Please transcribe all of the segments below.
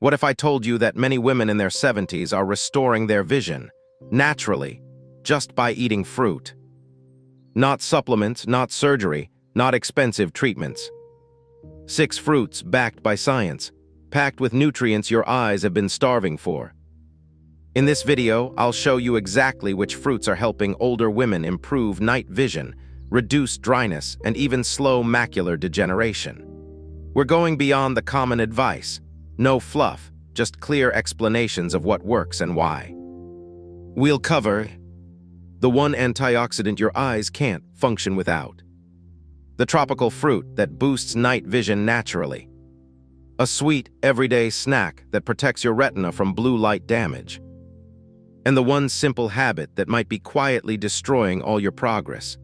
What if I told you that many women in their 70s are restoring their vision, naturally, just by eating fruit? Not supplements, not surgery, not expensive treatments. 6 fruits backed by science, packed with nutrients your eyes have been starving for. In this video, I'll show you exactly which fruits are helping older women improve night vision, reduce dryness, and even slow macular degeneration. We're going beyond the common advice. No fluff, just clear explanations of what works and why. We'll cover the one antioxidant your eyes can't function without, the tropical fruit that boosts night vision naturally, a sweet, everyday snack that protects your retina from blue light damage, and the one simple habit that might be quietly destroying all your progress.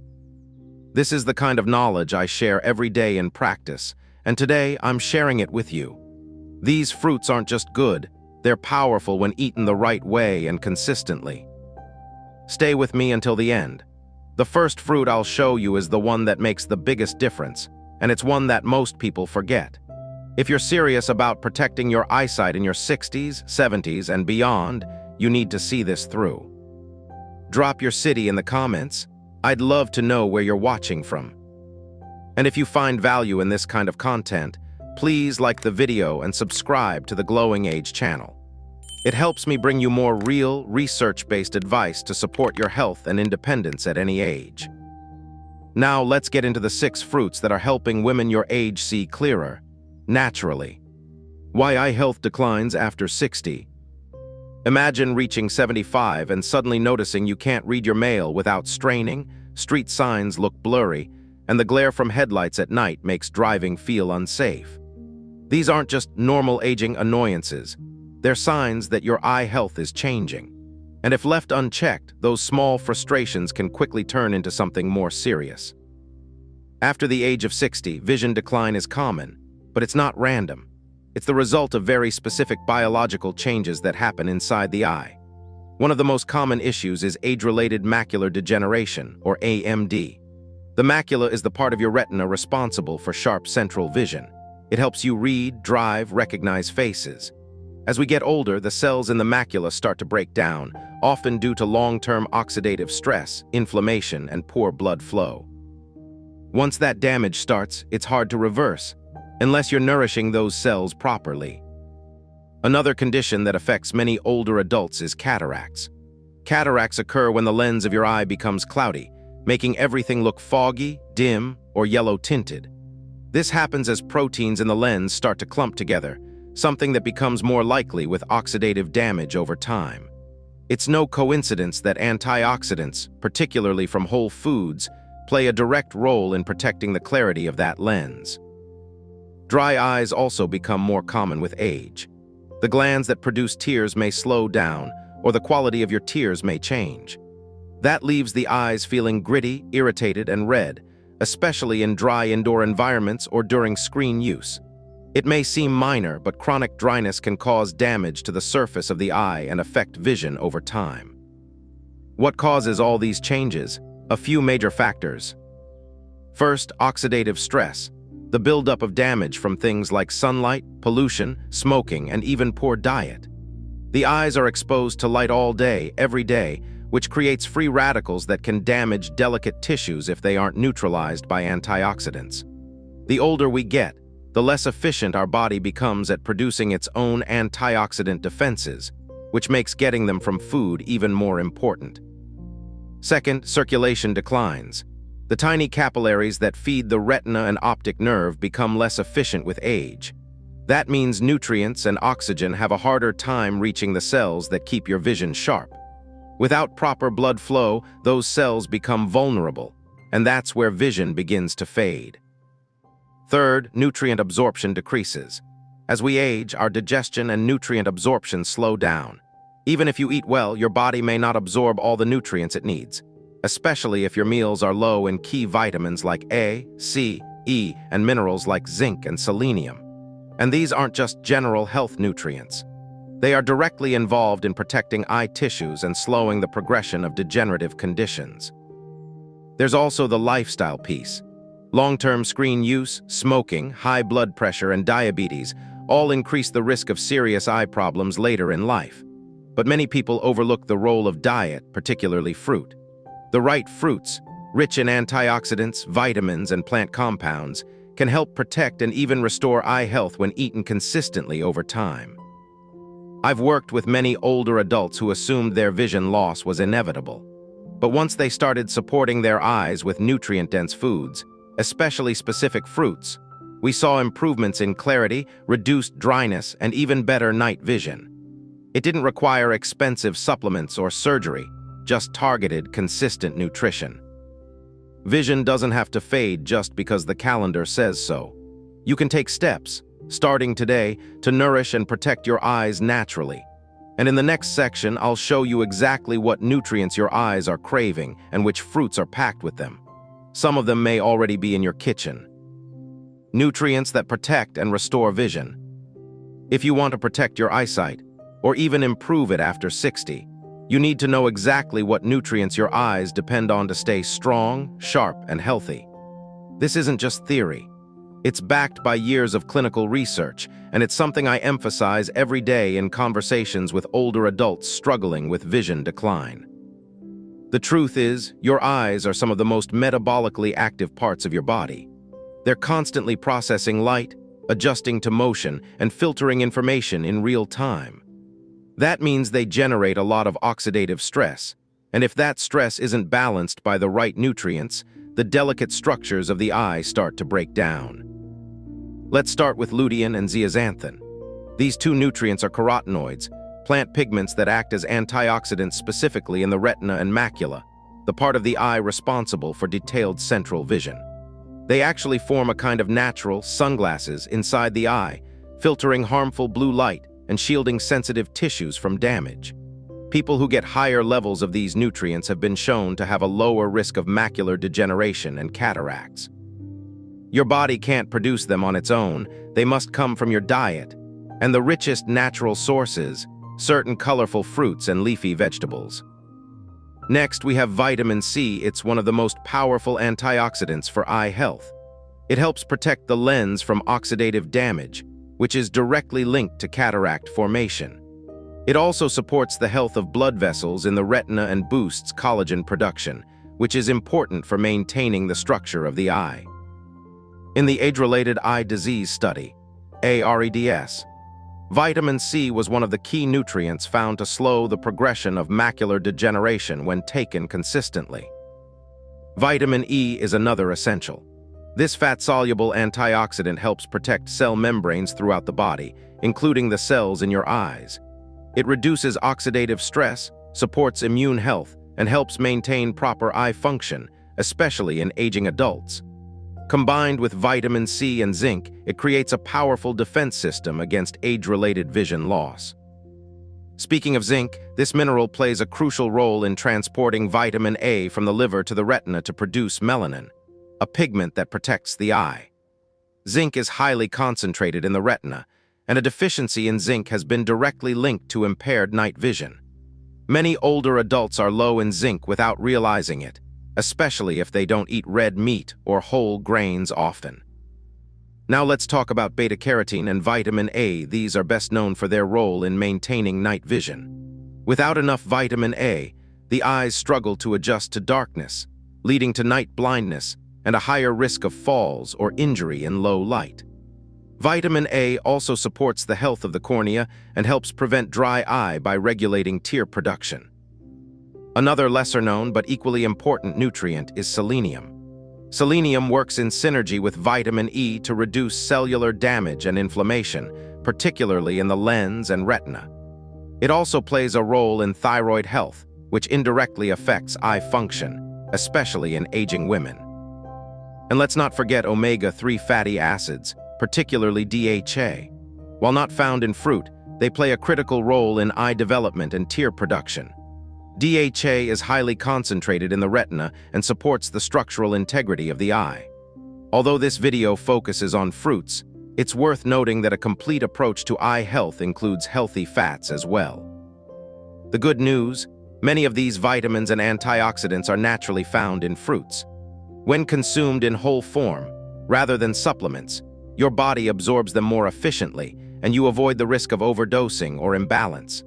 This is the kind of knowledge I share every day in practice, and today I'm sharing it with you. These fruits aren't just good, they're powerful when eaten the right way and consistently. Stay with me until the end. The first fruit I'll show you is the one that makes the biggest difference, and it's one that most people forget. If you're serious about protecting your eyesight in your 60s, 70s, and beyond, you need to see this through. Drop your city in the comments. I'd love to know where you're watching from. And if you find value in this kind of content, please like the video and subscribe to the Glowing Age channel. It helps me bring you more real, research-based advice to support your health and independence at any age. Now let's get into the 6 fruits that are helping women your age see clearer, naturally. Why eye health declines after 60. Imagine reaching 75 and suddenly noticing you can't read your mail without straining, street signs look blurry, and the glare from headlights at night makes driving feel unsafe. These aren't just normal aging annoyances. They're signs that your eye health is changing. And if left unchecked, those small frustrations can quickly turn into something more serious. After the age of 60, vision decline is common, but it's not random. It's the result of very specific biological changes that happen inside the eye. One of the most common issues is age-related macular degeneration, or AMD. The macula is the part of your retina responsible for sharp central vision. It helps you read, drive, recognize faces. As we get older, the cells in the macula start to break down, often due to long-term oxidative stress, inflammation, and poor blood flow. Once that damage starts, it's hard to reverse, unless you're nourishing those cells properly. Another condition that affects many older adults is cataracts. Cataracts occur when the lens of your eye becomes cloudy, making everything look foggy, dim, or yellow-tinted. This happens as proteins in the lens start to clump together, something that becomes more likely with oxidative damage over time. It's no coincidence that antioxidants, particularly from whole foods, play a direct role in protecting the clarity of that lens. Dry eyes also become more common with age. The glands that produce tears may slow down, or the quality of your tears may change. That leaves the eyes feeling gritty, irritated, and red, especially in dry indoor environments or during screen use. It may seem minor, but chronic dryness can cause damage to the surface of the eye and affect vision over time. What causes all these changes? A few major factors. First, oxidative stress, the buildup of damage from things like sunlight, pollution, smoking, and even poor diet. The eyes are exposed to light all day, every day, which creates free radicals that can damage delicate tissues if they aren't neutralized by antioxidants. The older we get, the less efficient our body becomes at producing its own antioxidant defenses, which makes getting them from food even more important. Second, circulation declines. The tiny capillaries that feed the retina and optic nerve become less efficient with age. That means nutrients and oxygen have a harder time reaching the cells that keep your vision sharp. Without proper blood flow, those cells become vulnerable, and that's where vision begins to fade. Third, nutrient absorption decreases. As we age, our digestion and nutrient absorption slow down. Even if you eat well, your body may not absorb all the nutrients it needs, especially if your meals are low in key vitamins like A, C, E, and minerals like zinc and selenium. And these aren't just general health nutrients. They are directly involved in protecting eye tissues and slowing the progression of degenerative conditions. There's also the lifestyle piece. Long-term screen use, smoking, high blood pressure, and diabetes all increase the risk of serious eye problems later in life. But many people overlook the role of diet, particularly fruit. The right fruits, rich in antioxidants, vitamins, and plant compounds, can help protect and even restore eye health when eaten consistently over time. I've worked with many older adults who assumed their vision loss was inevitable. But once they started supporting their eyes with nutrient-dense foods, especially specific fruits, we saw improvements in clarity, reduced dryness, and even better night vision. It didn't require expensive supplements or surgery, just targeted, consistent nutrition. Vision doesn't have to fade just because the calendar says so. You can take steps, starting today, to nourish and protect your eyes naturally. And in the next section, I'll show you exactly what nutrients your eyes are craving and which fruits are packed with them. Some of them may already be in your kitchen. Nutrients that protect and restore vision. If you want to protect your eyesight, or even improve it after 60, you need to know exactly what nutrients your eyes depend on to stay strong, sharp, and healthy. This isn't just theory. It's backed by years of clinical research, and it's something I emphasize every day in conversations with older adults struggling with vision decline. The truth is, your eyes are some of the most metabolically active parts of your body. They're constantly processing light, adjusting to motion, and filtering information in real time. That means they generate a lot of oxidative stress, and if that stress isn't balanced by the right nutrients, the delicate structures of the eye start to break down. Let's start with lutein and zeaxanthin. These two nutrients are carotenoids, plant pigments that act as antioxidants specifically in the retina and macula, the part of the eye responsible for detailed central vision. They actually form a kind of natural sunglasses inside the eye, filtering harmful blue light and shielding sensitive tissues from damage. People who get higher levels of these nutrients have been shown to have a lower risk of macular degeneration and cataracts. Your body can't produce them on its own, they must come from your diet, and the richest natural sources, certain colorful fruits and leafy vegetables. Next, we have vitamin C. It's one of the most powerful antioxidants for eye health. It helps protect the lens from oxidative damage, which is directly linked to cataract formation. It also supports the health of blood vessels in the retina and boosts collagen production, which is important for maintaining the structure of the eye. In the age-related eye disease study, AREDS, vitamin C was one of the key nutrients found to slow the progression of macular degeneration when taken consistently. Vitamin E is another essential. This fat-soluble antioxidant helps protect cell membranes throughout the body, including the cells in your eyes. It reduces oxidative stress, supports immune health, and helps maintain proper eye function, especially in aging adults. Combined with vitamin C and zinc, it creates a powerful defense system against age-related vision loss. Speaking of zinc, this mineral plays a crucial role in transporting vitamin A from the liver to the retina to produce melanin, a pigment that protects the eye. Zinc is highly concentrated in the retina, and a deficiency in zinc has been directly linked to impaired night vision. Many older adults are low in zinc without realizing it, especially if they don't eat red meat or whole grains often. Now let's talk about beta-carotene and vitamin A. These are best known for their role in maintaining night vision. Without enough vitamin A, the eyes struggle to adjust to darkness, leading to night blindness and a higher risk of falls or injury in low light. Vitamin A also supports the health of the cornea and helps prevent dry eye by regulating tear production. Another lesser-known but equally important nutrient is selenium. Selenium works in synergy with vitamin E to reduce cellular damage and inflammation, particularly in the lens and retina. It also plays a role in thyroid health, which indirectly affects eye function, especially in aging women. And let's not forget omega-3 fatty acids, particularly DHA. While not found in fruit, they play a critical role in eye development and tear production. DHA is highly concentrated in the retina and supports the structural integrity of the eye. Although this video focuses on fruits, it's worth noting that a complete approach to eye health includes healthy fats as well. The good news, many of these vitamins and antioxidants are naturally found in fruits. When consumed in whole form, rather than supplements, your body absorbs them more efficiently, and you avoid the risk of overdosing or imbalance.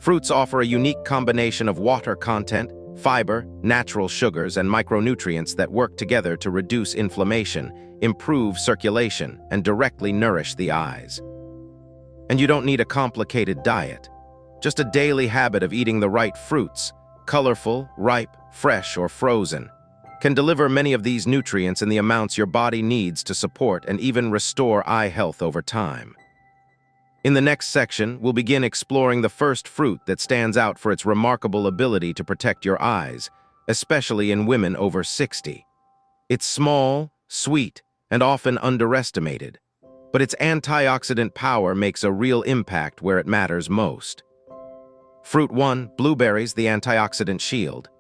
Fruits offer a unique combination of water content, fiber, natural sugars, and micronutrients that work together to reduce inflammation, improve circulation, and directly nourish the eyes. And you don't need a complicated diet. Just a daily habit of eating the right fruits, colorful, ripe, fresh, or frozen, can deliver many of these nutrients in the amounts your body needs to support and even restore eye health over time. In the next section, we'll begin exploring the first fruit that stands out for its remarkable ability to protect your eyes, especially in women over 60. It's small, sweet, and often underestimated, but its antioxidant power makes a real impact where it matters most. Fruit 1, blueberries, the antioxidant shield.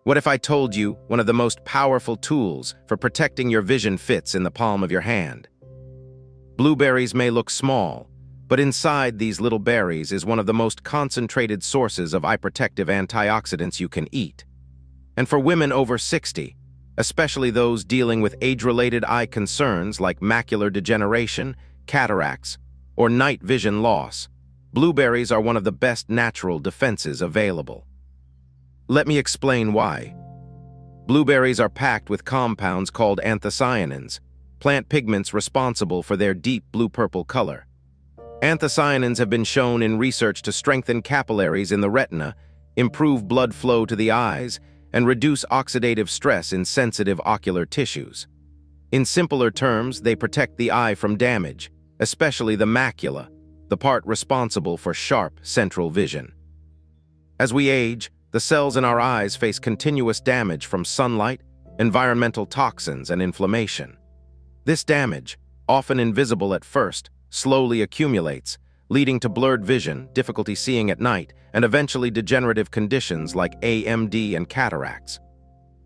What if I told you one of the most powerful tools for protecting your vision fits in the palm of your hand? Blueberries may look small, but inside these little berries is one of the most concentrated sources of eye-protective antioxidants you can eat. And for women over 60, especially those dealing with age-related eye concerns like macular degeneration, cataracts, or night vision loss, blueberries are one of the best natural defenses available. Let me explain why. Blueberries are packed with compounds called anthocyanins, plant pigments responsible for their deep blue-purple color. Anthocyanins have been shown in research to strengthen capillaries in the retina, improve blood flow to the eyes, and reduce oxidative stress in sensitive ocular tissues. In simpler terms, they protect the eye from damage, especially the macula, the part responsible for sharp central vision. As we age, the cells in our eyes face continuous damage from sunlight, environmental toxins, and inflammation. This damage, often invisible at first, slowly accumulates, leading to blurred vision, difficulty seeing at night, and eventually degenerative conditions like AMD and cataracts.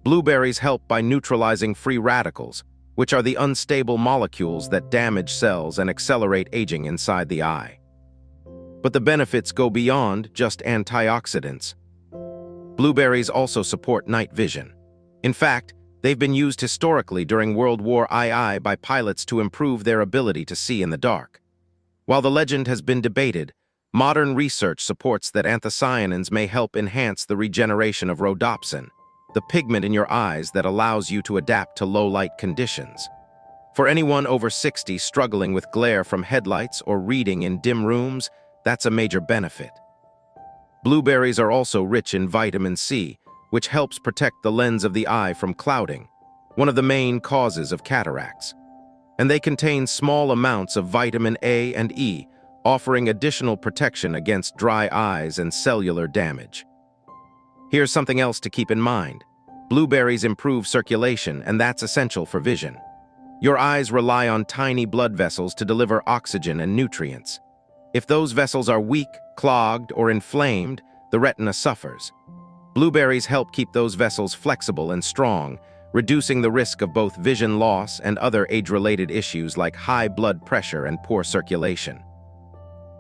Blueberries help by neutralizing free radicals, which are the unstable molecules that damage cells and accelerate aging inside the eye. But the benefits go beyond just antioxidants. Blueberries also support night vision. In fact, they've been used historically during World War II by pilots to improve their ability to see in the dark. While the legend has been debated, modern research supports that anthocyanins may help enhance the regeneration of rhodopsin, the pigment in your eyes that allows you to adapt to low-light conditions. For anyone over 60 struggling with glare from headlights or reading in dim rooms, that's a major benefit. Blueberries are also rich in vitamin C, which helps protect the lens of the eye from clouding, one of the main causes of cataracts. And they contain small amounts of vitamin A and E, offering additional protection against dry eyes and cellular damage. Here's something else to keep in mind. Blueberries improve circulation, and that's essential for vision. Your eyes rely on tiny blood vessels to deliver oxygen and nutrients. If those vessels are weak, clogged, or inflamed, the retina suffers. Blueberries help keep those vessels flexible and strong, reducing the risk of both vision loss and other age-related issues like high blood pressure and poor circulation.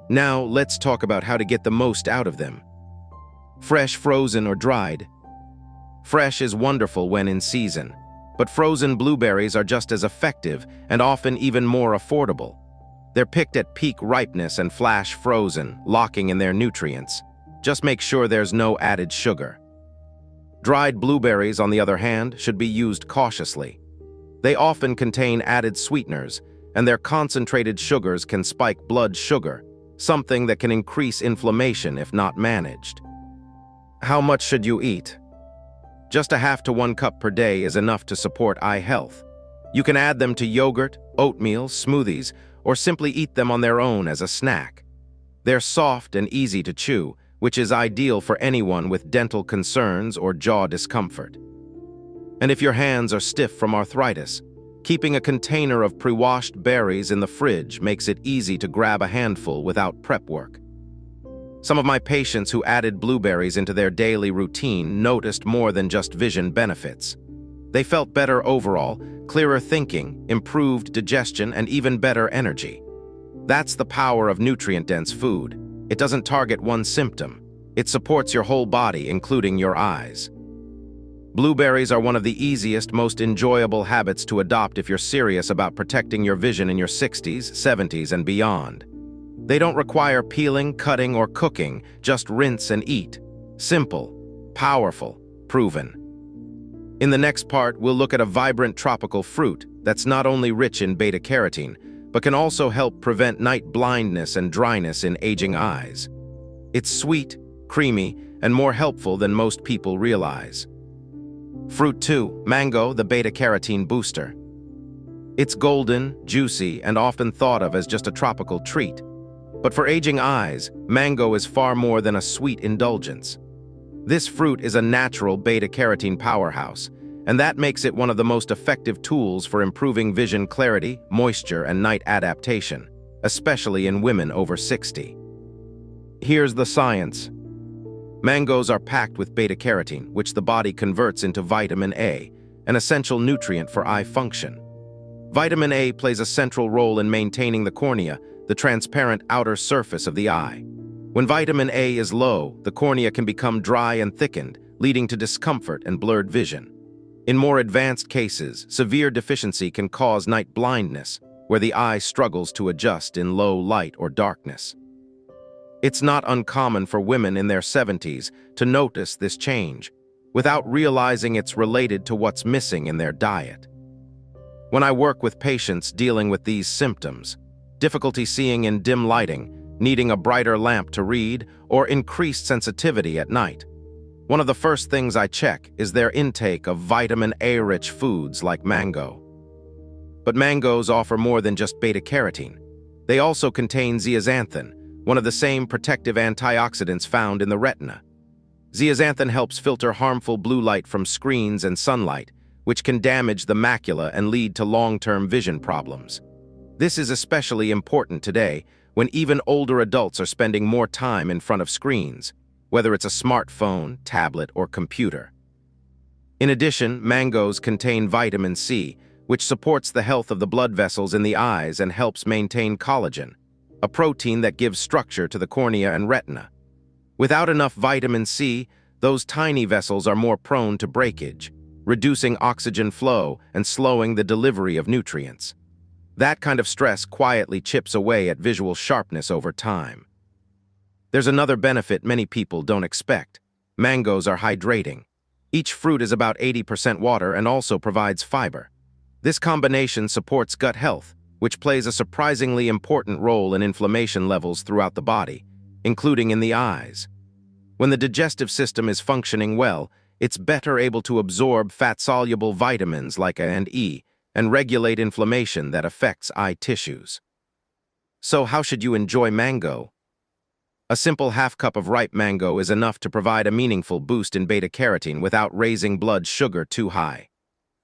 Now, let's talk about how to get the most out of them. Fresh, frozen, or dried. Fresh is wonderful when in season, but frozen blueberries are just as effective and often even more affordable. They're picked at peak ripeness and flash frozen, locking in their nutrients. Just make sure there's no added sugar. Dried blueberries, on the other hand, should be used cautiously. They often contain added sweeteners, and their concentrated sugars can spike blood sugar, something that can increase inflammation if not managed. How much should you eat? Just a half to 1 cup per day is enough to support eye health. You can add them to yogurt, oatmeal, smoothies, or simply eat them on their own as a snack. They're soft and easy to chew, which is ideal for anyone with dental concerns or jaw discomfort. And if your hands are stiff from arthritis, keeping a container of pre-washed berries in the fridge makes it easy to grab a handful without prep work. Some of my patients who added blueberries into their daily routine noticed more than just vision benefits. They felt better overall, clearer thinking, improved digestion, and even better energy. That's the power of nutrient-dense food. It doesn't target one symptom. It supports your whole body, including your eyes. Blueberries are one of the easiest, most enjoyable habits to adopt if you're serious about protecting your vision in your 60s, 70s, and beyond. They don't require peeling, cutting, or cooking, just rinse and eat. Simple, powerful, proven. In the next part, we'll look at a vibrant tropical fruit that's not only rich in beta-carotene, but can also help prevent night blindness and dryness in aging eyes. It's sweet, creamy, and more helpful than most people realize. Fruit 2, mango, the beta-carotene booster. It's golden, juicy, and often thought of as just a tropical treat. But for aging eyes, mango is far more than a sweet indulgence. This fruit is a natural beta-carotene powerhouse, and that makes it one of the most effective tools for improving vision clarity, moisture, and night adaptation, especially in women over 60. Here's the science. Mangoes are packed with beta-carotene, which the body converts into vitamin A, an essential nutrient for eye function. Vitamin A plays a central role in maintaining the cornea, the transparent outer surface of the eye. When vitamin A is low, the cornea can become dry and thickened, leading to discomfort and blurred vision. In more advanced cases, severe deficiency can cause night blindness, where the eye struggles to adjust in low light or darkness. It's not uncommon for women in their 70s to notice this change, without realizing it's related to what's missing in their diet. When I work with patients dealing with these symptoms, difficulty seeing in dim lighting, needing a brighter lamp to read, or increased sensitivity at night, one of the first things I check is their intake of vitamin A-rich foods like mango. But mangoes offer more than just beta-carotene. They also contain zeaxanthin, one of the same protective antioxidants found in the retina. Zeaxanthin helps filter harmful blue light from screens and sunlight, which can damage the macula and lead to long-term vision problems. This is especially important today, when even older adults are spending more time in front of screens, whether it's a smartphone, tablet, or computer. In addition, mangoes contain vitamin C, which supports the health of the blood vessels in the eyes and helps maintain collagen, a protein that gives structure to the cornea and retina. Without enough vitamin C, those tiny vessels are more prone to breakage, reducing oxygen flow and slowing the delivery of nutrients. That kind of stress quietly chips away at visual sharpness over time. There's another benefit many people don't expect. Mangoes are hydrating. Each fruit is about 80% water and also provides fiber. This combination supports gut health, which plays a surprisingly important role in inflammation levels throughout the body, including in the eyes. When the digestive system is functioning well, it's better able to absorb fat-soluble vitamins like A and E and regulate inflammation that affects eye tissues. So how should you enjoy mango? A simple half cup of ripe mango is enough to provide a meaningful boost in beta-carotene without raising blood sugar too high.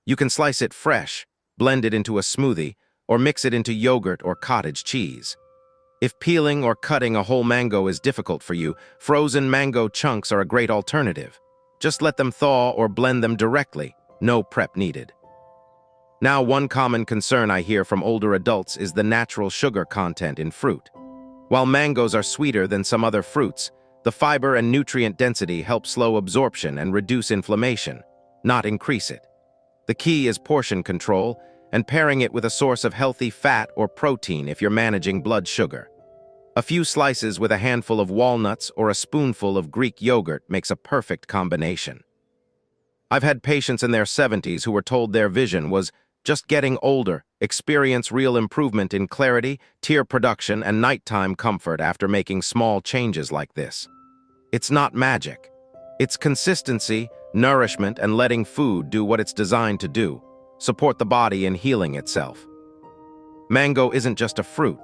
You can slice it fresh, blend it into a smoothie, or mix it into yogurt or cottage cheese. If peeling or cutting a whole mango is difficult for you, frozen mango chunks are a great alternative. Just let them thaw or blend them directly, no prep needed. Now, one common concern I hear from older adults is the natural sugar content in fruit. While mangoes are sweeter than some other fruits, the fiber and nutrient density help slow absorption and reduce inflammation, not increase it. The key is portion control and pairing it with a source of healthy fat or protein if you're managing blood sugar. A few slices with a handful of walnuts or a spoonful of Greek yogurt makes a perfect combination. I've had patients in their 70s who were told their vision was just getting older, experience real improvement in clarity, tear production, and nighttime comfort after making small changes like this. It's not magic. It's consistency, nourishment, and letting food do what it's designed to do, support the body in healing itself. Mango isn't just a fruit.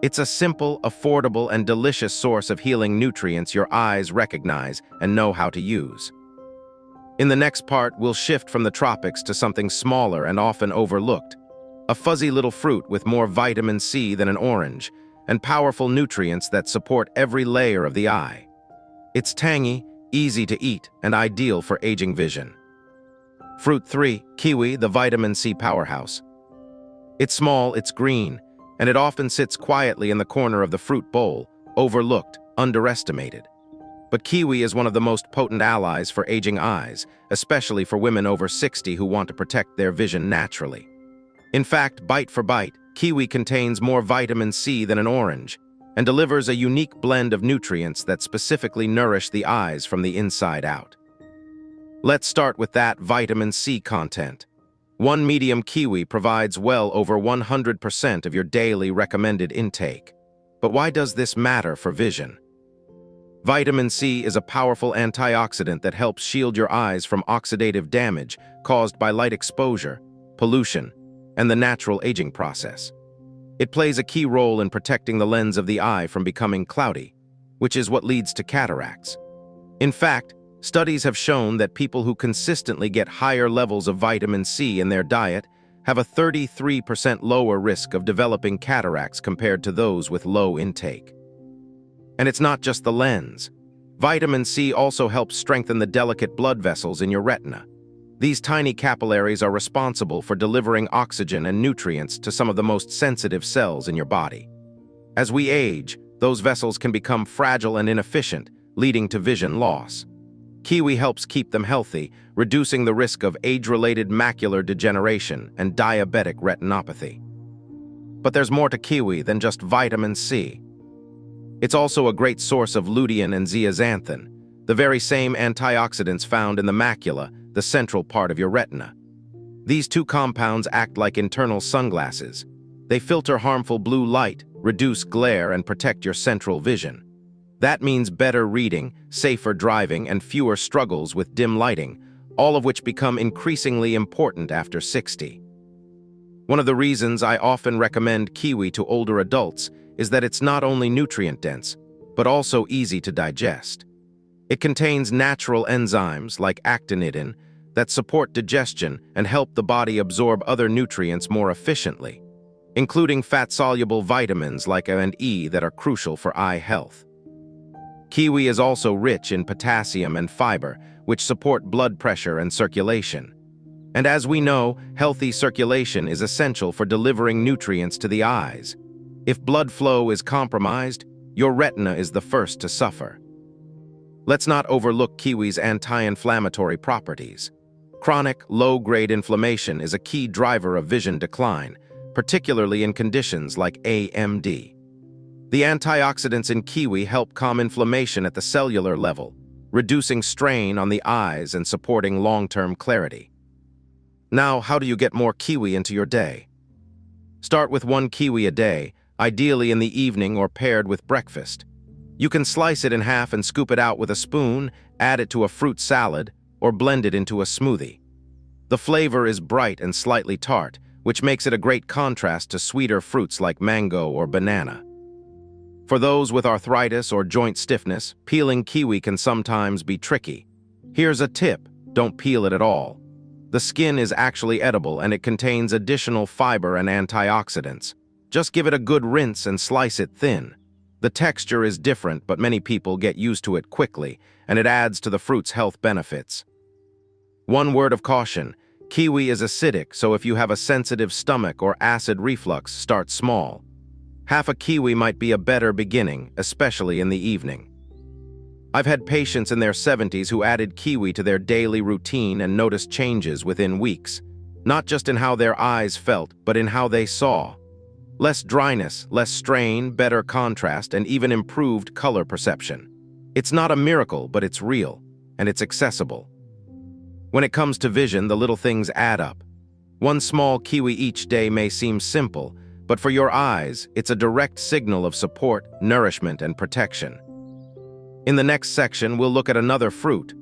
It's a simple, affordable, and delicious source of healing nutrients your eyes recognize and know how to use. In the next part, we'll shift from the tropics to something smaller and often overlooked, a fuzzy little fruit with more vitamin C than an orange, and powerful nutrients that support every layer of the eye. It's tangy, easy to eat, and ideal for aging vision. Fruit 3, kiwi, the vitamin C powerhouse. It's small, it's green, and it often sits quietly in the corner of the fruit bowl, overlooked, underestimated. But kiwi is one of the most potent allies for aging eyes, especially for women over 60 who want to protect their vision naturally. In fact, bite for bite, kiwi contains more vitamin C than an orange and delivers a unique blend of nutrients that specifically nourish the eyes from the inside out. Let's start with that vitamin C content. One medium kiwi provides well over 100% of your daily recommended intake. But why does this matter for vision? Vitamin C is a powerful antioxidant that helps shield your eyes from oxidative damage caused by light exposure, pollution, and the natural aging process. It plays a key role in protecting the lens of the eye from becoming cloudy, which is what leads to cataracts. In fact, studies have shown that people who consistently get higher levels of vitamin C in their diet have a 33% lower risk of developing cataracts compared to those with low intake. And it's not just the lens. Vitamin C also helps strengthen the delicate blood vessels in your retina. These tiny capillaries are responsible for delivering oxygen and nutrients to some of the most sensitive cells in your body. As we age, those vessels can become fragile and inefficient, leading to vision loss. Kiwi helps keep them healthy, reducing the risk of age-related macular degeneration and diabetic retinopathy. But there's more to kiwi than just vitamin C. It's also a great source of lutein and zeaxanthin, the very same antioxidants found in the macula, the central part of your retina. These two compounds act like internal sunglasses. They filter harmful blue light, reduce glare, and protect your central vision. That means better reading, safer driving, and fewer struggles with dim lighting, all of which become increasingly important after 60. One of the reasons I often recommend kiwi to older adults is that it's not only nutrient-dense, but also easy to digest. It contains natural enzymes like actinidin that support digestion and help the body absorb other nutrients more efficiently, including fat-soluble vitamins like A and E that are crucial for eye health. Kiwi is also rich in potassium and fiber, which support blood pressure and circulation. And as we know, healthy circulation is essential for delivering nutrients to the eyes. If blood flow is compromised, your retina is the first to suffer. Let's not overlook kiwi's anti-inflammatory properties. Chronic, low-grade inflammation is a key driver of vision decline, particularly in conditions like AMD. The antioxidants in kiwi help calm inflammation at the cellular level, reducing strain on the eyes and supporting long-term clarity. Now, how do you get more kiwi into your day? Start with 1 kiwi a day, ideally in the evening or paired with breakfast. You can slice it in half and scoop it out with a spoon, add it to a fruit salad, or blend it into a smoothie. The flavor is bright and slightly tart, which makes it a great contrast to sweeter fruits like mango or banana. For those with arthritis or joint stiffness, peeling kiwi can sometimes be tricky. Here's a tip: don't peel it at all. The skin is actually edible and it contains additional fiber and antioxidants. Just give it a good rinse and slice it thin. The texture is different, but many people get used to it quickly, and it adds to the fruit's health benefits. One word of caution: kiwi is acidic, so if you have a sensitive stomach or acid reflux, start small. Half a kiwi might be a better beginning, especially in the evening. I've had patients in their 70s who added kiwi to their daily routine and noticed changes within weeks, not just in how their eyes felt, but in how they saw. Less dryness, less strain, better contrast, and even improved color perception. It's not a miracle, but it's real, and it's accessible. When it comes to vision, the little things add up. 1 small kiwi each day may seem simple, but for your eyes, it's a direct signal of support, nourishment, and protection. In the next section, we'll look at another fruit,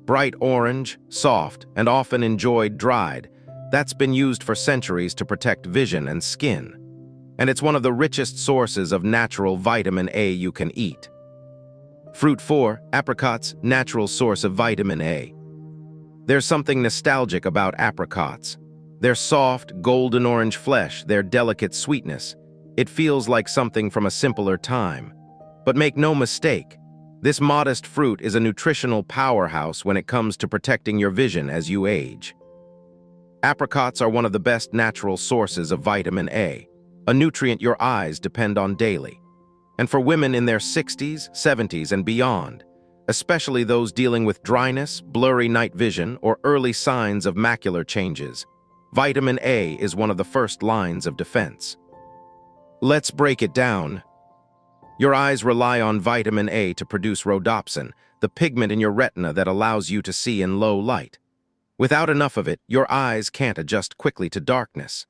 bright orange, soft, and often enjoyed dried. That's been used for centuries to protect vision and skin. And it's one of the richest sources of natural vitamin A you can eat. Fruit 4, apricots, natural source of vitamin A. There's something nostalgic about apricots. Their soft, golden orange flesh, their delicate sweetness. It feels like something from a simpler time. But make no mistake, this modest fruit is a nutritional powerhouse when it comes to protecting your vision as you age. Apricots are one of the best natural sources of vitamin A, a nutrient your eyes depend on daily. And for women in their 60s, 70s, and beyond, especially those dealing with dryness, blurry night vision, or early signs of macular changes. Vitamin A is one of the first lines of defense. Let's break it down. Your eyes rely on vitamin A to produce rhodopsin, the pigment in your retina that allows you to see in low light. Without enough of it, your eyes can't adjust quickly to darkness.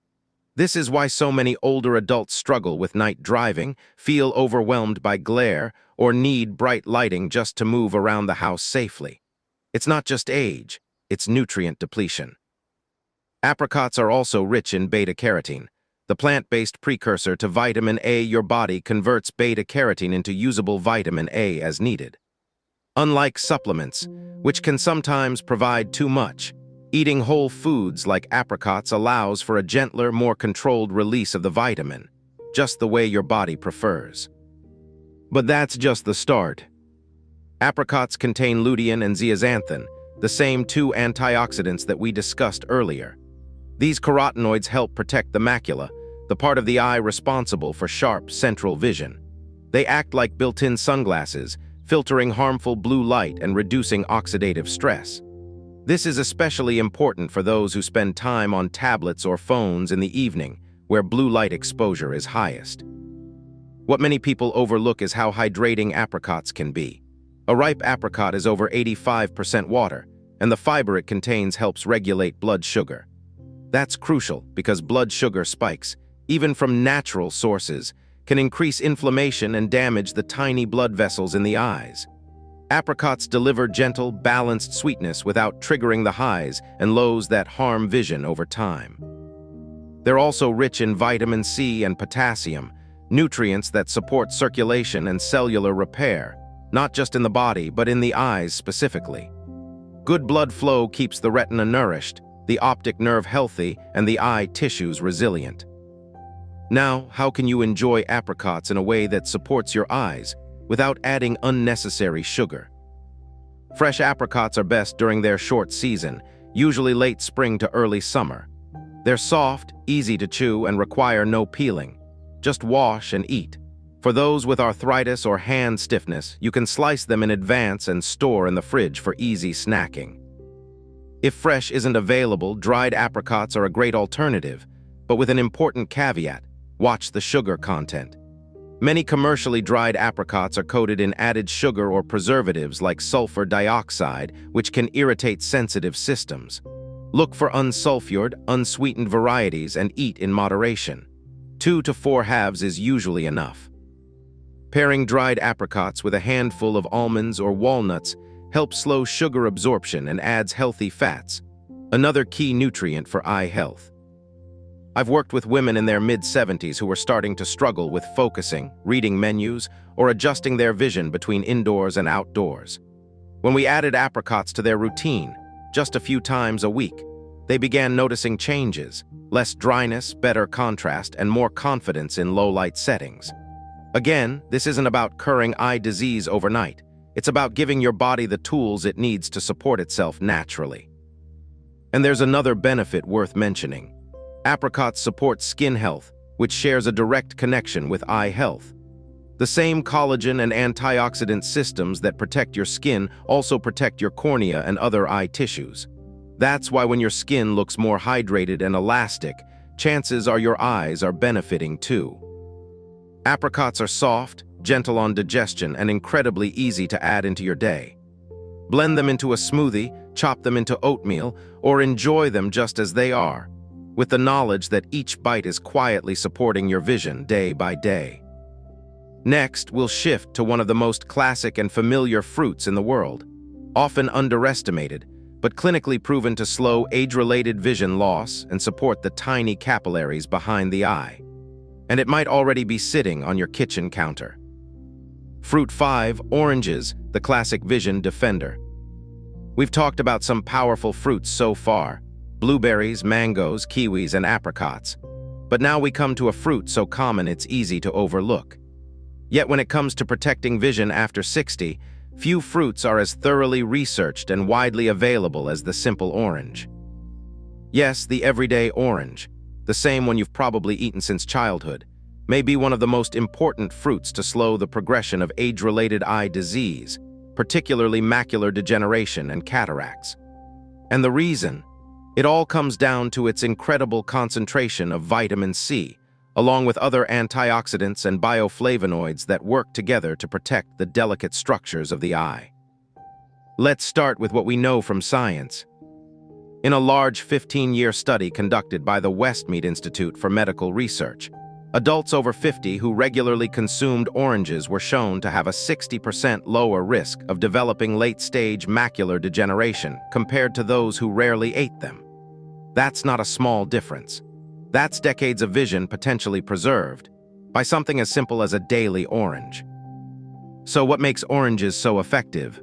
This is why so many older adults struggle with night driving, feel overwhelmed by glare, or need bright lighting just to move around the house safely. It's not just age, it's nutrient depletion. Apricots are also rich in beta-carotene, the plant-based precursor to vitamin A. Your body converts beta-carotene into usable vitamin A as needed. Unlike supplements, which can sometimes provide too much, eating whole foods like apricots allows for a gentler, more controlled release of the vitamin, just the way your body prefers. But that's just the start. Apricots contain lutein and zeaxanthin, the same two antioxidants that we discussed earlier. These carotenoids help protect the macula, the part of the eye responsible for sharp central vision. They act like built-in sunglasses, filtering harmful blue light and reducing oxidative stress. This is especially important for those who spend time on tablets or phones in the evening, where blue light exposure is highest. What many people overlook is how hydrating apricots can be. A ripe apricot is over 85% water, and the fiber it contains helps regulate blood sugar. That's crucial because blood sugar spikes, even from natural sources, can increase inflammation and damage the tiny blood vessels in the eyes. Apricots deliver gentle, balanced sweetness without triggering the highs and lows that harm vision over time. They're also rich in vitamin C and potassium, nutrients that support circulation and cellular repair, not just in the body, but in the eyes specifically. Good blood flow keeps the retina nourished, the optic nerve healthy, and the eye tissues resilient. Now, how can you enjoy apricots in a way that supports your eyes without adding unnecessary sugar? Fresh apricots are best during their short season, usually late spring to early summer. They're soft, easy to chew, and require no peeling. Just wash and eat. For those with arthritis or hand stiffness, you can slice them in advance and store in the fridge for easy snacking. If fresh isn't available, dried apricots are a great alternative, but with an important caveat: watch the sugar content. Many commercially dried apricots are coated in added sugar or preservatives like sulfur dioxide, which can irritate sensitive systems. Look for unsulfured, unsweetened varieties and eat in moderation. 2 to 4 halves is usually enough. Pairing dried apricots with a handful of almonds or walnuts helps slow sugar absorption and adds healthy fats, another key nutrient for eye health. I've worked with women in their mid-70s who were starting to struggle with focusing, reading menus, or adjusting their vision between indoors and outdoors. When we added apricots to their routine, just a few times a week, they began noticing changes: less dryness, better contrast, and more confidence in low-light settings. Again, this isn't about curing eye disease overnight. It's about giving your body the tools it needs to support itself naturally. And there's another benefit worth mentioning. Apricots support skin health, which shares a direct connection with eye health. The same collagen and antioxidant systems that protect your skin also protect your cornea and other eye tissues. That's why when your skin looks more hydrated and elastic, chances are your eyes are benefiting too. Apricots are soft, gentle on digestion, and incredibly easy to add into your day. Blend them into a smoothie, chop them into oatmeal, or enjoy them just as they are, with the knowledge that each bite is quietly supporting your vision day by day. Next, we'll shift to one of the most classic and familiar fruits in the world, often underestimated, but clinically proven to slow age-related vision loss and support the tiny capillaries behind the eye. And it might already be sitting on your kitchen counter. Fruit 5, oranges, the classic vision defender. We've talked about some powerful fruits so far: blueberries, mangoes, kiwis, and apricots. But now we come to a fruit so common it's easy to overlook. Yet when it comes to protecting vision after 60, few fruits are as thoroughly researched and widely available as the simple orange. Yes, the everyday orange, the same one you've probably eaten since childhood, may be one of the most important fruits to slow the progression of age-related eye disease, particularly macular degeneration and cataracts. And the reason? It all comes down to its incredible concentration of vitamin C, along with other antioxidants and bioflavonoids that work together to protect the delicate structures of the eye. Let's start with what we know from science. In a large 15-year study conducted by the Westmead Institute for Medical Research, adults over 50 who regularly consumed oranges were shown to have a 60% lower risk of developing late-stage macular degeneration compared to those who rarely ate them. That's not a small difference. That's decades of vision potentially preserved by something as simple as a daily orange. So what makes oranges so effective?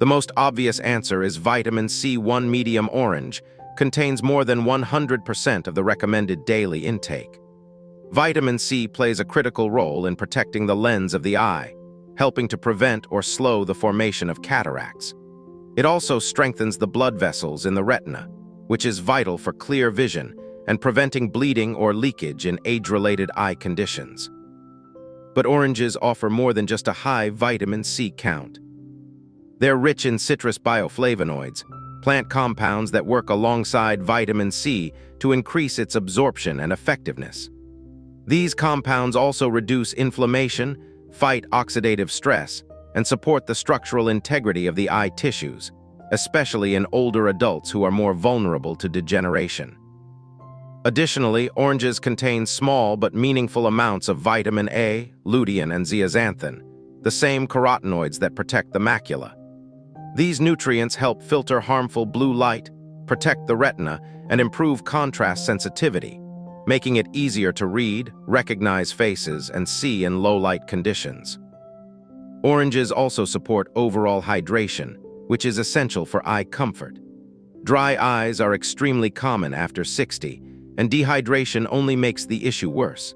The most obvious answer is vitamin C1. Medium orange contains more than 100% of the recommended daily intake. Vitamin C plays a critical role in protecting the lens of the eye, helping to prevent or slow the formation of cataracts. It also strengthens the blood vessels in the retina, which is vital for clear vision and preventing bleeding or leakage in age-related eye conditions. But oranges offer more than just a high vitamin C count. They're rich in citrus bioflavonoids, plant compounds that work alongside vitamin C to increase its absorption and effectiveness. These compounds also reduce inflammation, fight oxidative stress, and support the structural integrity of the eye tissues, especially in older adults who are more vulnerable to degeneration. Additionally, oranges contain small but meaningful amounts of vitamin A, lutein, and zeaxanthin, the same carotenoids that protect the macula. These nutrients help filter harmful blue light, protect the retina, and improve contrast sensitivity, making it easier to read, recognize faces, and see in low-light conditions. Oranges also support overall hydration, which is essential for eye comfort. Dry eyes are extremely common after 60, and dehydration only makes the issue worse.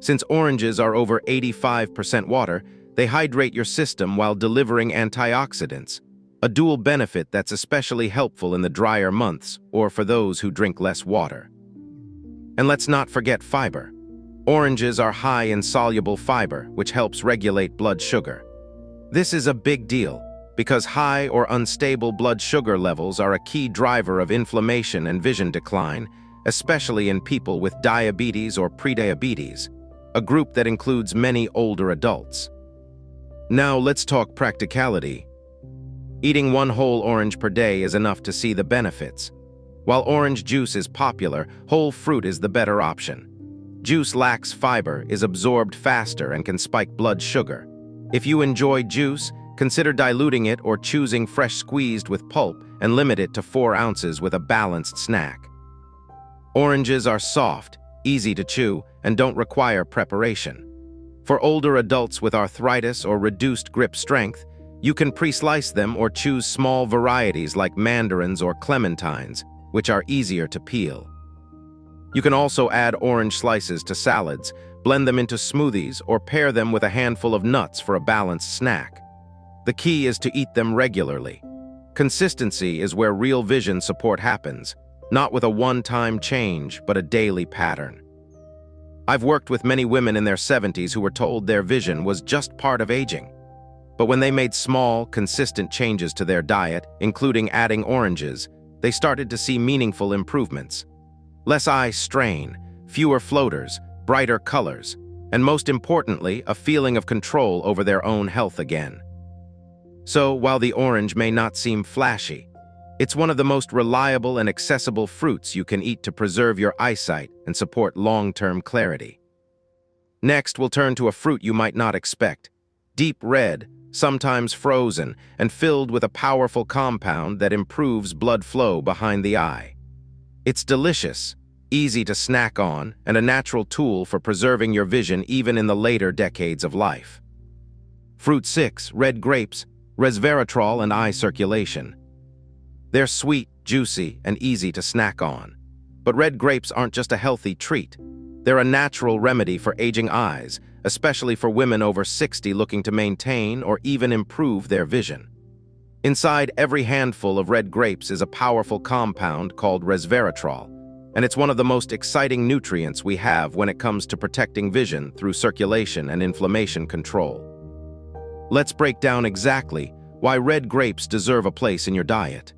Since oranges are over 85% water, they hydrate your system while delivering antioxidants, a dual benefit that's especially helpful in the drier months or for those who drink less water. And let's not forget fiber. Oranges are high in soluble fiber, which helps regulate blood sugar. This is a big deal because high or unstable blood sugar levels are a key driver of inflammation and vision decline, especially in people with diabetes or prediabetes, a group that includes many older adults. Now let's talk practicality. Eating one whole orange per day is enough to see the benefits. While orange juice is popular, whole fruit is the better option. Juice lacks fiber, is absorbed faster, and can spike blood sugar. If you enjoy juice, consider diluting it or choosing fresh squeezed with pulp and limit it to 4 ounces with a balanced snack. Oranges are soft, easy to chew, and don't require preparation. For older adults with arthritis or reduced grip strength, you can pre-slice them or choose small varieties like mandarins or clementines, which are easier to peel. You can also add orange slices to salads, blend them into smoothies, or pair them with a handful of nuts for a balanced snack. The key is to eat them regularly. Consistency is where real vision support happens, not with a one-time change, but a daily pattern. I've worked with many women in their 70s who were told their vision was just part of aging. But when they made small, consistent changes to their diet, including adding oranges, they started to see meaningful improvements. Less eye strain, fewer floaters, brighter colors, and most importantly, a feeling of control over their own health again. So, while the orange may not seem flashy, it's one of the most reliable and accessible fruits you can eat to preserve your eyesight and support long-term clarity. Next, we'll turn to a fruit you might not expect. Deep red, sometimes frozen, and filled with a powerful compound that improves blood flow behind the eye. It's delicious, easy to snack on, and a natural tool for preserving your vision even in the later decades of life. Fruit 6, red grapes, resveratrol and eye circulation. They're sweet, juicy, and easy to snack on. But red grapes aren't just a healthy treat. They're a natural remedy for aging eyes, especially for women over 60 looking to maintain or even improve their vision. Inside every handful of red grapes is a powerful compound called resveratrol, and it's one of the most exciting nutrients we have when it comes to protecting vision through circulation and inflammation control. Let's break down exactly why red grapes deserve a place in your diet.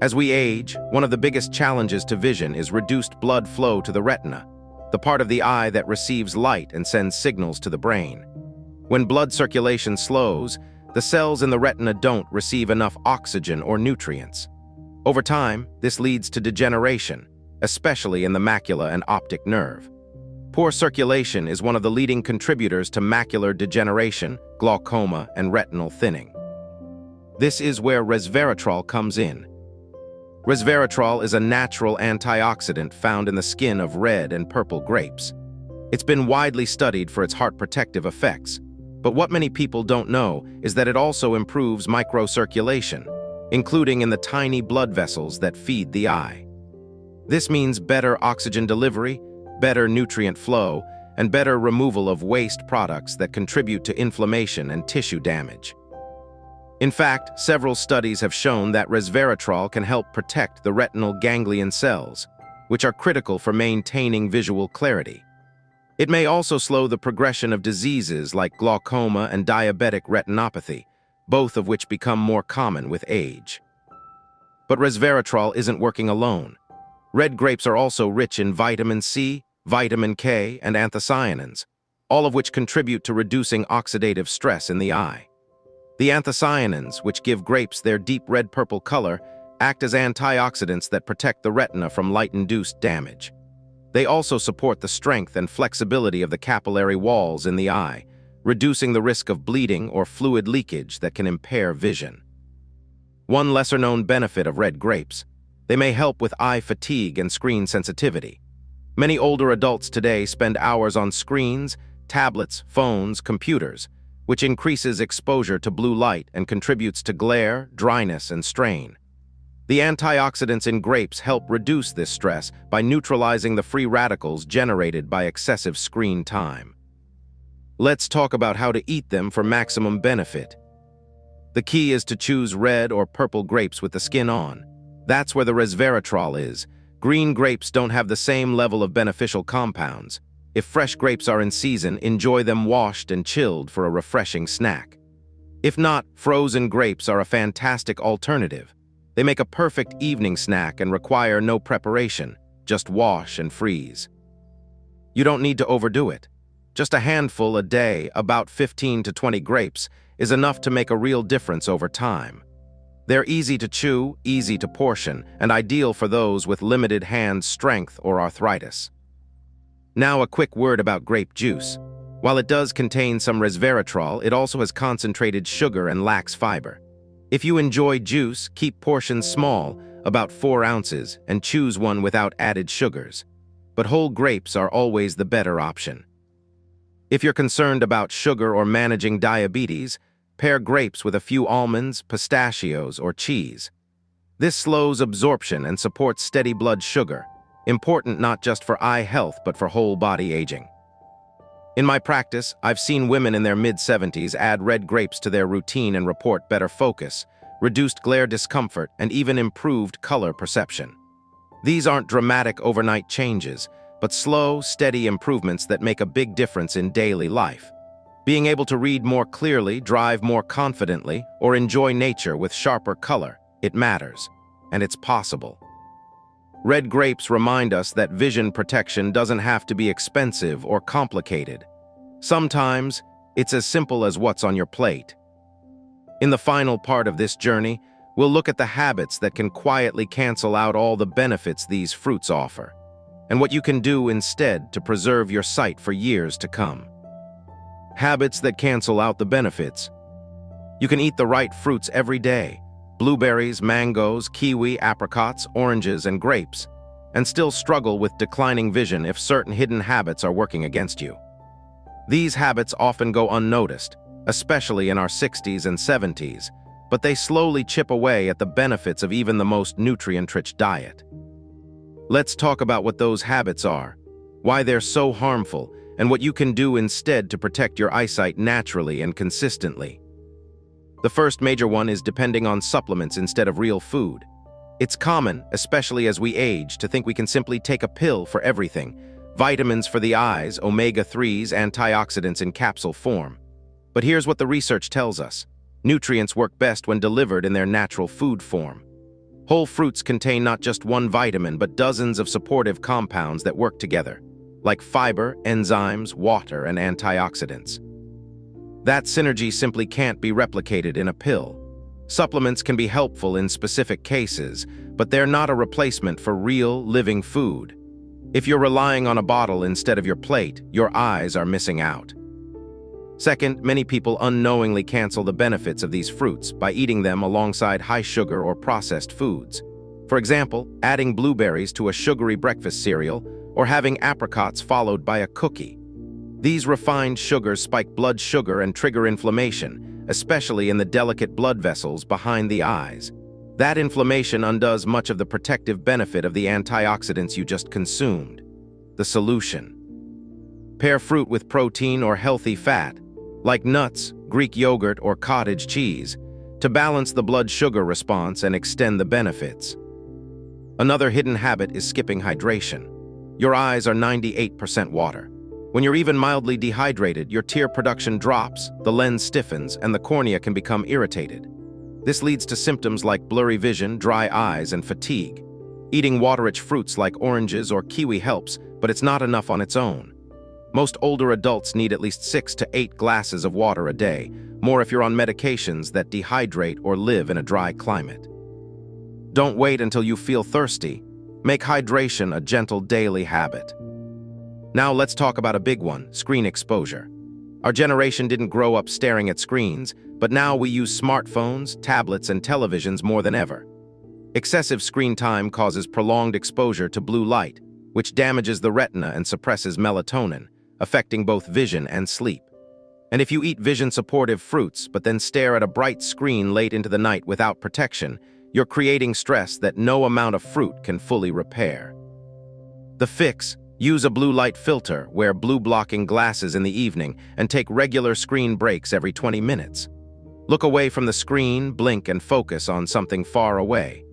As we age, one of the biggest challenges to vision is reduced blood flow to the retina, the part of the eye that receives light and sends signals to the brain. When blood circulation slows, the cells in the retina don't receive enough oxygen or nutrients. Over time, this leads to degeneration, especially in the macula and optic nerve. Poor circulation is one of the leading contributors to macular degeneration, glaucoma, and retinal thinning. This is where resveratrol comes in. Resveratrol is a natural antioxidant found in the skin of red and purple grapes. It's been widely studied for its heart protective effects, but what many people don't know is that it also improves microcirculation, including in the tiny blood vessels that feed the eye. This means better oxygen delivery, better nutrient flow, and better removal of waste products that contribute to inflammation and tissue damage. In fact, several studies have shown that resveratrol can help protect the retinal ganglion cells, which are critical for maintaining visual clarity. It may also slow the progression of diseases like glaucoma and diabetic retinopathy, both of which become more common with age. But resveratrol isn't working alone. Red grapes are also rich in vitamin C, vitamin K, and anthocyanins, all of which contribute to reducing oxidative stress in the eye. The anthocyanins, which give grapes their deep red-purple color, act as antioxidants that protect the retina from light-induced damage. They also support the strength and flexibility of the capillary walls in the eye, reducing the risk of bleeding or fluid leakage that can impair vision. One lesser-known benefit of red grapes: they may help with eye fatigue and screen sensitivity. Many older adults today spend hours on screens, tablets, phones, computers, which increases exposure to blue light and contributes to glare, dryness, and strain. The antioxidants in grapes help reduce this stress by neutralizing the free radicals generated by excessive screen time. Let's talk about how to eat them for maximum benefit. The key is to choose red or purple grapes with the skin on. That's where the resveratrol is. Green grapes don't have the same level of beneficial compounds. If fresh grapes are in season, enjoy them washed and chilled for a refreshing snack. If not, frozen grapes are a fantastic alternative. They make a perfect evening snack and require no preparation, just wash and freeze. You don't need to overdo it. Just a handful a day, about 15 to 20 grapes, is enough to make a real difference over time. They're easy to chew, easy to portion, and ideal for those with limited hand strength or arthritis. Now a quick word about grape juice. While it does contain some resveratrol, it also has concentrated sugar and lacks fiber. If you enjoy juice, keep portions small, about 4 ounces, and choose one without added sugars. But whole grapes are always the better option. If you're concerned about sugar or managing diabetes, pair grapes with a few almonds, pistachios, or cheese. This slows absorption and supports steady blood sugar, important not just for eye health but for whole body aging. In my practice, I've seen women in their mid-70s add red grapes to their routine and report better focus, reduced glare discomfort, and even improved color perception. These aren't dramatic overnight changes, but slow, steady improvements that make a big difference in daily life. Being able to read more clearly, drive more confidently, or enjoy nature with sharper color, it matters, and it's possible. Red grapes remind us that vision protection doesn't have to be expensive or complicated. Sometimes, it's as simple as what's on your plate. In the final part of this journey, we'll look at the habits that can quietly cancel out all the benefits these fruits offer, and what you can do instead to preserve your sight for years to come. Habits that cancel out the benefits. You can eat the right fruits every day: blueberries, mangoes, kiwi, apricots, oranges, and grapes, and still struggle with declining vision if certain hidden habits are working against you. These habits often go unnoticed, especially in our 60s and 70s, but they slowly chip away at the benefits of even the most nutrient-rich diet. Let's talk about what those habits are, why they're so harmful, and what you can do instead to protect your eyesight naturally and consistently. The first major one is depending on supplements instead of real food. It's common, especially as we age, to think we can simply take a pill for everything: vitamins for the eyes, omega-3s, antioxidants in capsule form. But here's what the research tells us. Nutrients work best when delivered in their natural food form. Whole fruits contain not just one vitamin, but dozens of supportive compounds that work together, like fiber, enzymes, water, and antioxidants. That synergy simply can't be replicated in a pill. Supplements can be helpful in specific cases, but they're not a replacement for real, living food. If you're relying on a bottle instead of your plate, your eyes are missing out. Second, many people unknowingly cancel the benefits of these fruits by eating them alongside high-sugar or processed foods. For example, adding blueberries to a sugary breakfast cereal or having apricots followed by a cookie. These refined sugars spike blood sugar and trigger inflammation, especially in the delicate blood vessels behind the eyes. That inflammation undoes much of the protective benefit of the antioxidants you just consumed. The solution: pair fruit with protein or healthy fat, like nuts, Greek yogurt, or cottage cheese, to balance the blood sugar response and extend the benefits. Another hidden habit is skipping hydration. Your eyes are 98% water. When you're even mildly dehydrated, your tear production drops, the lens stiffens, and the cornea can become irritated. This leads to symptoms like blurry vision, dry eyes, and fatigue. Eating water-rich fruits like oranges or kiwi helps, but it's not enough on its own. Most older adults need at least 6 to 8 glasses of water a day, more if you're on medications that dehydrate or live in a dry climate. Don't wait until you feel thirsty. Make hydration a gentle daily habit. Now let's talk about a big one: screen exposure. Our generation didn't grow up staring at screens, but now we use smartphones, tablets, and televisions more than ever. Excessive screen time causes prolonged exposure to blue light, which damages the retina and suppresses melatonin, affecting both vision and sleep. And if you eat vision-supportive fruits but then stare at a bright screen late into the night without protection, you're creating stress that no amount of fruit can fully repair. The fix: use a blue light filter, wear blue-blocking glasses in the evening, and take regular screen breaks every 20 minutes. Look away from the screen, blink, and focus on something far away.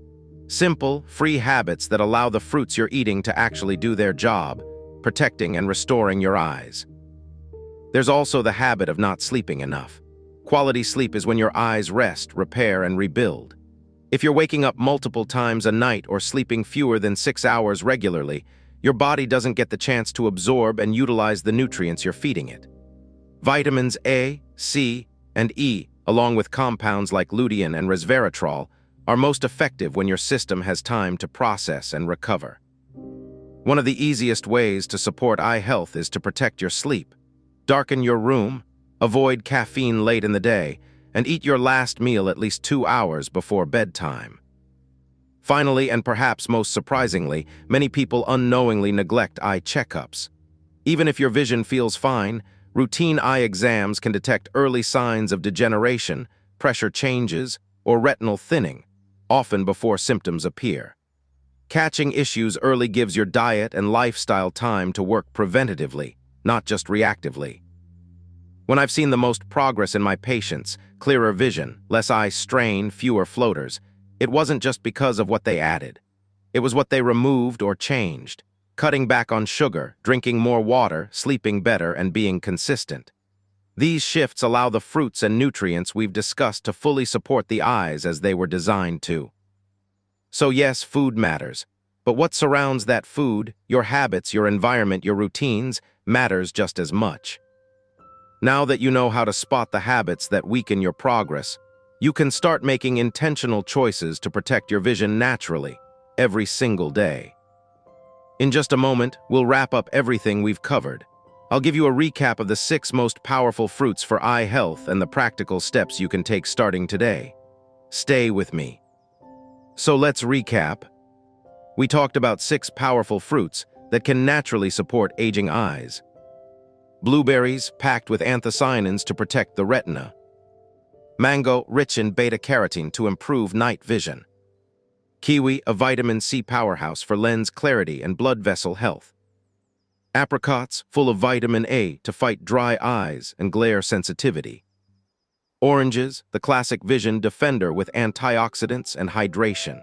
Simple, free habits that allow the fruits you're eating to actually do their job, protecting and restoring your eyes. There's also the habit of not sleeping enough. Quality sleep is when your eyes rest, repair, and rebuild. If you're waking up multiple times a night or sleeping fewer than 6 hours regularly, your body doesn't get the chance to absorb and utilize the nutrients you're feeding it. Vitamins A, C, and E, along with compounds like lutein and resveratrol, are most effective when your system has time to process and recover. One of the easiest ways to support eye health is to protect your sleep. Darken your room, avoid caffeine late in the day, and eat your last meal at least 2 hours before bedtime. Finally, and perhaps most surprisingly, many people unknowingly neglect eye checkups. Even if your vision feels fine, routine eye exams can detect early signs of degeneration, pressure changes, or retinal thinning, often before symptoms appear. Catching issues early gives your diet and lifestyle time to work preventatively, not just reactively. When I've seen the most progress in my patients, clearer vision, less eye strain, fewer floaters, it wasn't just because of what they added. It was what they removed or changed: cutting back on sugar, drinking more water, sleeping better, and being consistent. These shifts allow the fruits and nutrients we've discussed to fully support the eyes as they were designed to. So yes, food matters, but what surrounds that food, your habits, your environment, your routines, matters just as much. Now that you know how to spot the habits that weaken your progress, you can start making intentional choices to protect your vision naturally, every single day. In just a moment, we'll wrap up everything we've covered. I'll give you a recap of the 6 most powerful fruits for eye health and the practical steps you can take starting today. Stay with me. So let's recap. We talked about 6 powerful fruits that can naturally support aging eyes. Blueberries, packed with anthocyanins to protect the retina. Mango, rich in beta-carotene to improve night vision. Kiwi, a vitamin C powerhouse for lens clarity and blood vessel health. Apricots, full of vitamin A to fight dry eyes and glare sensitivity. Oranges, the classic vision defender with antioxidants and hydration.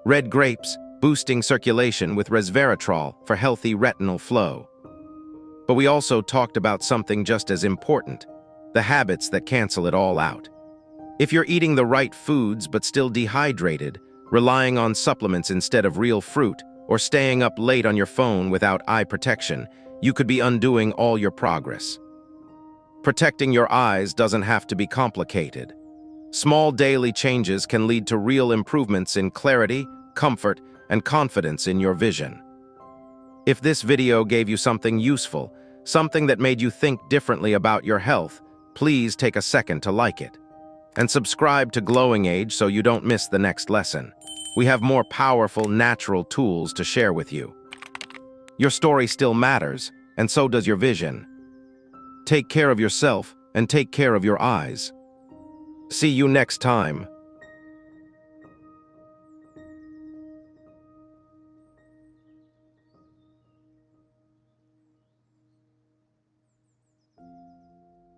Red grapes, boosting circulation with resveratrol for healthy retinal flow. But we also talked about something just as important: the habits that cancel it all out. If you're eating the right foods but still dehydrated, relying on supplements instead of real fruit, or staying up late on your phone without eye protection, you could be undoing all your progress. Protecting your eyes doesn't have to be complicated. Small daily changes can lead to real improvements in clarity, comfort, and confidence in your vision. If this video gave you something useful, something that made you think differently about your health, please take a second to like it. And subscribe to Glowing Age so you don't miss the next lesson. We have more powerful, natural tools to share with you. Your story still matters, and so does your vision. Take care of yourself and take care of your eyes. See you next time.